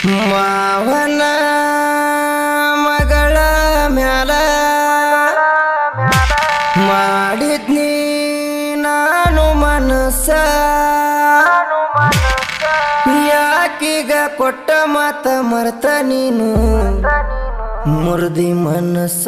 ಮಾವನ ಮಗಳ ಮ್ಯಾಲ ಮಾಡಿದ್ನಿ ನಾನು ಮನಸ್ಸ ಯಾಕೀಗ ಕೊಟ್ಟ ಮಾತ ಮರ್ತ ನೀನು ಮುರ್ದಿ ಮನಸ್ಸ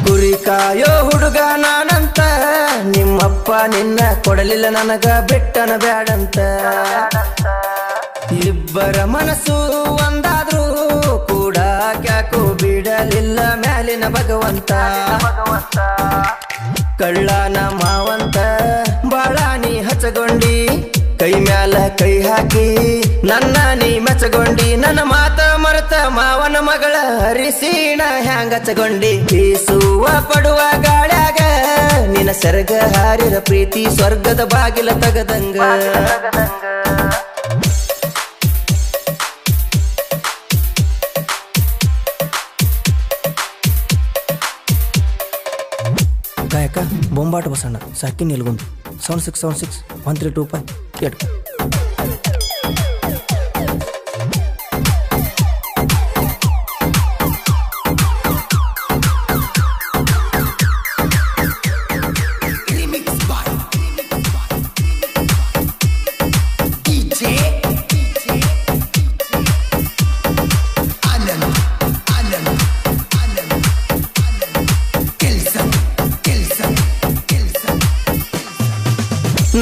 ಗುರಿ ಕಾಯೋ ಹುಡುಗ ನಾನಂತ ನಿಮ್ಮಪ್ಪ ನಿನ್ನ ಕೊಡಲಿಲ್ಲ ನನಗ ಬಿಟ್ಟನ ಬ್ಯಾಡಂತ ಇಬ್ಬರ ಮನಸ್ಸು ಒಂದಾದ್ರೂ ಕೂಡ ಕ್ಯಾಕೋ ಬಿಡಲಿಲ್ಲ ಮ್ಯಾಲಿನ ಭಗವಂತ ಕಳ್ಳನ ಮಾವಂತ ಬಾಳ ನೀ ಹಚ್ಚಗೊಂಡಿ ಕೈ ಮ್ಯಾಲ ಕೈ ಹಾಕಿ ನನ್ನ ನೀ ಮೆಚ್ಚಗೊಂಡಿ ನನ್ನ ಮಾತ ಮರೆತ ಮಾವನ ಮಗಳ ಹರಿಸೀಣ ಹ್ಯಾಂಗ ಹಚ್ಚಗೊಂಡಿ ಬೀಸುವ ಪಡುವ ಗಾಳ್ಯಾಗ ನಿನ್ನ ಸೆರಗ ಹಾರಿರ ಪ್ರೀತಿ ಸ್ವರ್ಗದ ಬಾಗಿಲ ತಗದಂಗ ಗಾಯಕ ಬೊಂಬಾಟ ಬಸಣ್ಣ ಸಾಕಿ ನಿಲ್ಗೊಂದು 7676 1325 ಕೇಳ್ಕೊ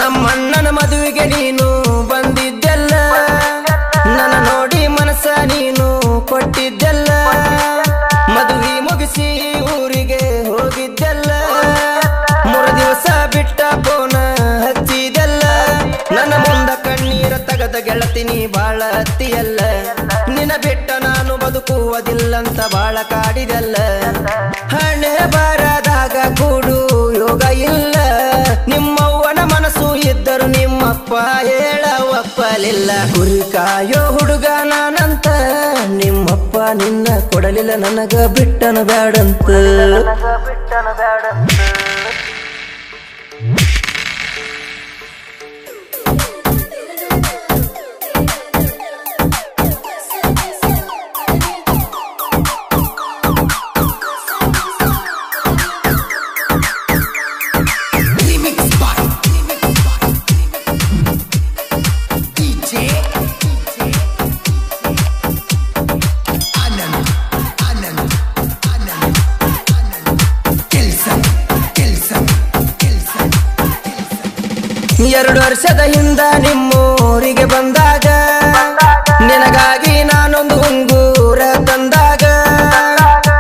ನಮ್ಮಣ್ಣನ ಮದುವೆಗೆ ನೀನು ಬಂದಿದ್ದೆಲ್ಲ ನನ್ನ ನೋಡಿ ಮನಸ್ಸ ನೀನು ಕೊಟ್ಟಿದ್ದೆಲ್ಲ ಮದುವೆ ಮುಗಿಸಿ ಊರಿಗೆ ಹೋಗಿದ್ದೆಲ್ಲ 3 ದಿವಸ ಬಿಟ್ಟ ಫೋನ ಹಚ್ಚಿದೆಲ್ಲ ನನ್ನ ಮುಂದ ಕಣ್ಣೀರ ತಗದ ಗೆಳತಿನಿ ಬಾಳ ಹತ್ತಿಯಲ್ಲ ನಿನ್ನ ಬಿಟ್ಟ ನಾನು ಬದುಕುವುದಿಲ್ಲಂತ ಬಾಳ ಕಾಡಿದೆಲ್ಲ ಹಣೆ ಬರದಾಗ ಕೂಡು ಯೋಗ ಇಲ್ಲ ನಿಮ್ಮವ್ವನ ಮನಸ್ಸು ಇದ್ದರು ನಿಮ್ಮಪ್ಪ ಹೇಳ ಒಪ್ಪಲಿಲ್ಲ ಗುರಿ ಕಾಯೋ ಹುಡುಗ ನಾನಂತ ನಿಮ್ಮಪ್ಪ ನಿನ್ನ ಕೊಡಲಿಲ್ಲ ನನಗ ಬಿಟ್ಟನ ಬ್ಯಾಡಂತ ಎರಡು ವರ್ಷದ ಹಿಂದ ನಿಮ್ಮೂರಿಗೆ ಬಂದಾಗ ನಿನಗಾಗಿ ನಾನೊಂದು ಉಂಗೂರ ತಂದಾಗ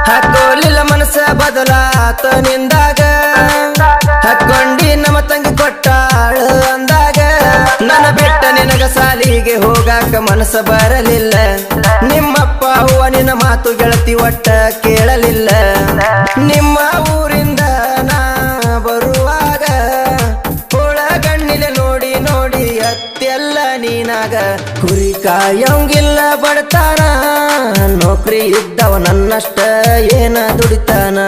ಹಾಕೋಲಿಲ್ಲ ಮನಸ್ಸ ಬದಲಾತ ನಿಂದಾಗ ಹಾಕೊಂಡಿ ನಮ್ಮ ತಂಗಿ ಕೊಟ್ಟಾಳ ಅಂದಾಗ ನನ್ನ ಬಿಟ್ಟ ನಿನಗ ಸಾಲಿಗೆ ಹೋಗಾಕ ಮನಸ್ಸ ಬರಲಿಲ್ಲ ನಿಮ್ಮಪ್ಪ ಅವ್ವ ನಿನ್ನ ಮಾತು ಗೆಳತಿ ಒಟ್ಟ ಕೇಳಲಿಲ್ಲ ನಿಮ್ಮ ಊರಿಂದ ನಾ ಬರುವಾಗ ನೋಡಿ ನೋಡಿ ಅತ್ತೆಲ್ಲ ನೀನಾಗ ಕುರಿ ಕಾಯಂಗಿಲ್ಲ ಬಡತಾನ ನೌಕರಿ ಇದ್ದವ ನನ್ನಷ್ಟ ಏನ ದುಡಿತಾನ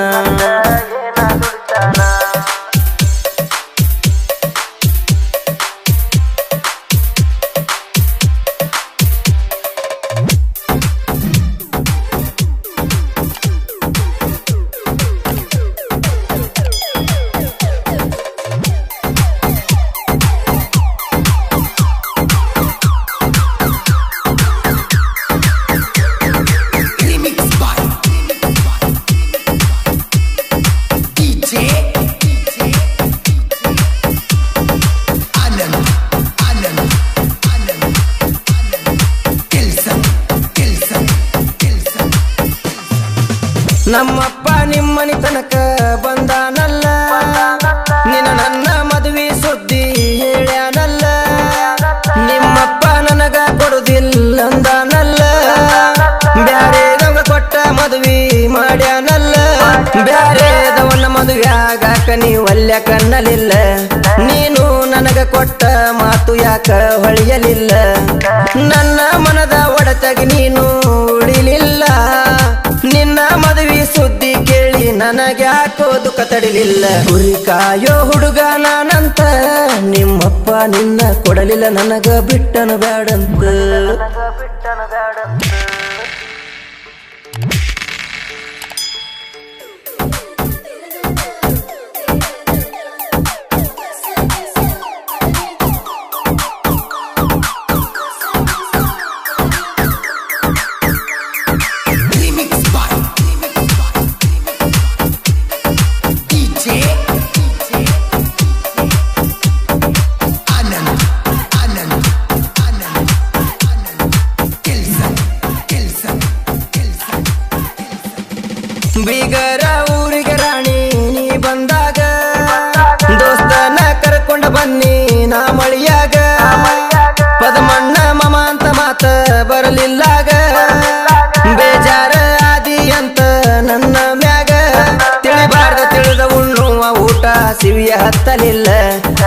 ನಮ್ಮಪ್ಪ ನಿಮ್ಮನಿ ತನಕ ಬಂದಾನಲ್ಲ ನಿನ್ನ ನನ್ನ ಮದುವೆ ಸುದ್ದಿ ಹೇಳ್ಯಾನಲ್ಲ ನಿಮ್ಮಪ್ಪ ನನಗ ಕೊಡುದಿಲ್ಲ ಅಂದಾನಲ್ಲ ಬ್ಯಾರೆ ಕೊಟ್ಟ ಮದುವೆ ಮಾಡ್ಯಾನಲ್ಲ ನೀ ಒಲ್ಯ ಕನ್ನಲಿಲ್ಲ ನೀನು ನನಗ ಕೊಟ್ಟ ಮಾತು ಯಾಕ ಹೊಳೆಯಲಿಲ್ಲ ನನ್ನ ಮನದ ಒಡತಾಗಿ ನೀನು ಉಳಿಲಿಲ್ಲ ನಿನ್ನ ಮದುವೆ ಸುದ್ದಿ ಕೇಳಿ ನನಗ್ಯಾಕೋ ದುಃಖ ತಡಿಲಿಲ್ಲ ಗುರಿ ಕಾಯೋ ಹುಡುಗ ನಾನಂತ ನಿಮ್ಮಪ್ಪ ನಿನ್ನ ಕೊಡಲಿಲ್ಲ ನನಗ ಬಿಟ್ಟನು ಬ್ಯಾಡಂತ ಬೀಗರ ಊರಿಗೆ ರಾಣಿ ನೀ ಬಂದಾಗ ದೋಸ್ತನ ಕರ್ಕೊಂಡ ಬನ್ನಿ ನಾ ಮಳಿಯಾಗ ಪದಮಣ್ಣ ಮಮ ಅಂತ ಮಾತ ಬರಲಿಲ್ಲಾಗ ಬೇಜಾರ ಆದಿ ಅಂತ ನನ್ನ ಮ್ಯಾಗ ತಿಳಿಬಾರ್ದ ತಿಳಿದ ಉಣ್ಣುವ ಊಟ ಸಿವಿಯ ಹತ್ತಲಿಲ್ಲ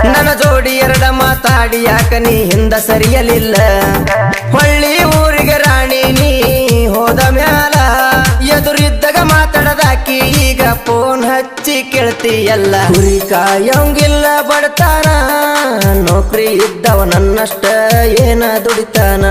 ನನ್ನ ಜೋಡಿ ಎರಡ ಮಾತಾಡಿ ಯಾಕ ನೀ ಹಿಂದ ಸರಿಯಲಿಲ್ಲ ಹೊಳ್ಳಿ ಊರಿಗೆ ರಾಣಿ ನೀ ಹೋದ ಮ್ಯಾಲ ಎದುರಿದ್ದಾಗ ಮಾತಾಡದಾಕಿ ಈಗ ಫೋನ್ ಹಚ್ಚಿ ಕೇಳ್ತೀಯಲ್ಲ ಗುರಿ ಕಾಯಂಗಿಲ್ಲ ಬಡತಾನ ನೌಕರಿ ಇದ್ದವ ನನ್ನಷ್ಟ ಏನ ದುಡಿತಾನ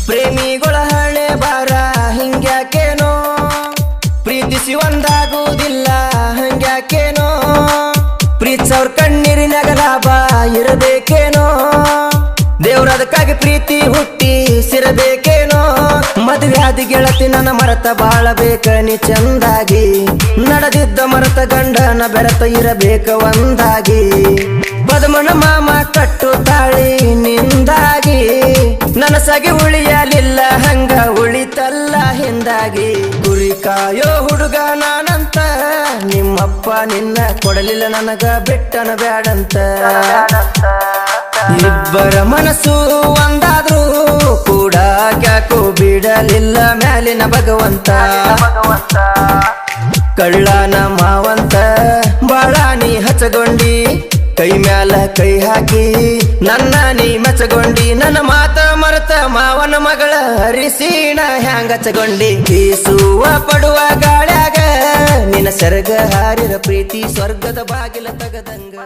ಪ್ರೇಮಿಗಳ ಹಣೆ ಬಾರ ಹಿಂಗ್ಯಾಕೇನೋ ಪ್ರೀತಿಸಿ ಒಂದಾಗುವುದಿಲ್ಲ ಹಂಗ್ಯಾಕೇನೋ ಪ್ರೀತಿಸವ್ರ ಕಣ್ಣೀರಿನಾಗ ಲಾಭ ಇರಬೇಕೇನೋ ದೇವ್ರದಕ್ಕಾಗಿ ಪ್ರೀತಿ ಹುಟ್ಟಿ ಸಿರಬೇಕೇನೋ ಮದುವೆ ಆದಿ ಗೆಳತಿ ನನ್ನ ಮರತ ಬಾಳಬೇಕ ನೀ ಚಂದಾಗಿ ನಡೆದಿದ್ದ ಮರತ ಗಂಡನ ಬೆರತ ಇರಬೇಕ ಒಂದಾಗಿ ಪದಮನ ಮಾಮ ಕಟ್ಟು ತಾಳಿ ನಿಂದಾಗಿ ನನಸಾಗಿ ಉಳಿಯಲಿಲ್ಲ ಹಂಗ ಉಳಿತಲ್ಲ ಹಿಂದಾಗಿ ಗುರಿ ಕಾಯೋ ಹುಡುಗ ನಾನಂತ ನಿಮ್ಮಪ್ಪ ನಿನ್ನ ಕೊಡಲಿಲ್ಲ ನನಗ ಬಿಟ್ಟನ ಬ್ಯಾಡಂತ ಇಬ್ಬರ ಮನಸ್ಸು ಒಂದಾದ್ರೂ ಕೂಡ ಕ್ಯಾಕೋ ಬಿಡಲಿಲ್ಲ ಮ್ಯಾಲಿನ ಭಗವಂತ ಕಳ್ಳನ ಮಾವಂತ ಬಾಳ ನೀ ಹಚ್ಚಗೊಂಡಿ ಕೈ ಮ್ಯಾಲ ಕೈ ಹಾಕಿ ನನ್ನ ನೀ ಮೆಚ್ಚಗೊಂಡಿ ನನ್ನ ಮಾತ ಮರೆತ ಮಾವನ ಮಗಳ ಹರಿಸೀಣ ಹ್ಯಾಂಗ ಹಚ್ಚಗೊಂಡಿ ಬೀಸುವ ಪಡುವ ಗಾಳ್ಯಾಗ ನಿನ್ನ ಸೆರಗ ಹಾರಿರ ಪ್ರೀತಿ ಸ್ವರ್ಗದ ಬಾಗಿಲ ತಗದಂಗ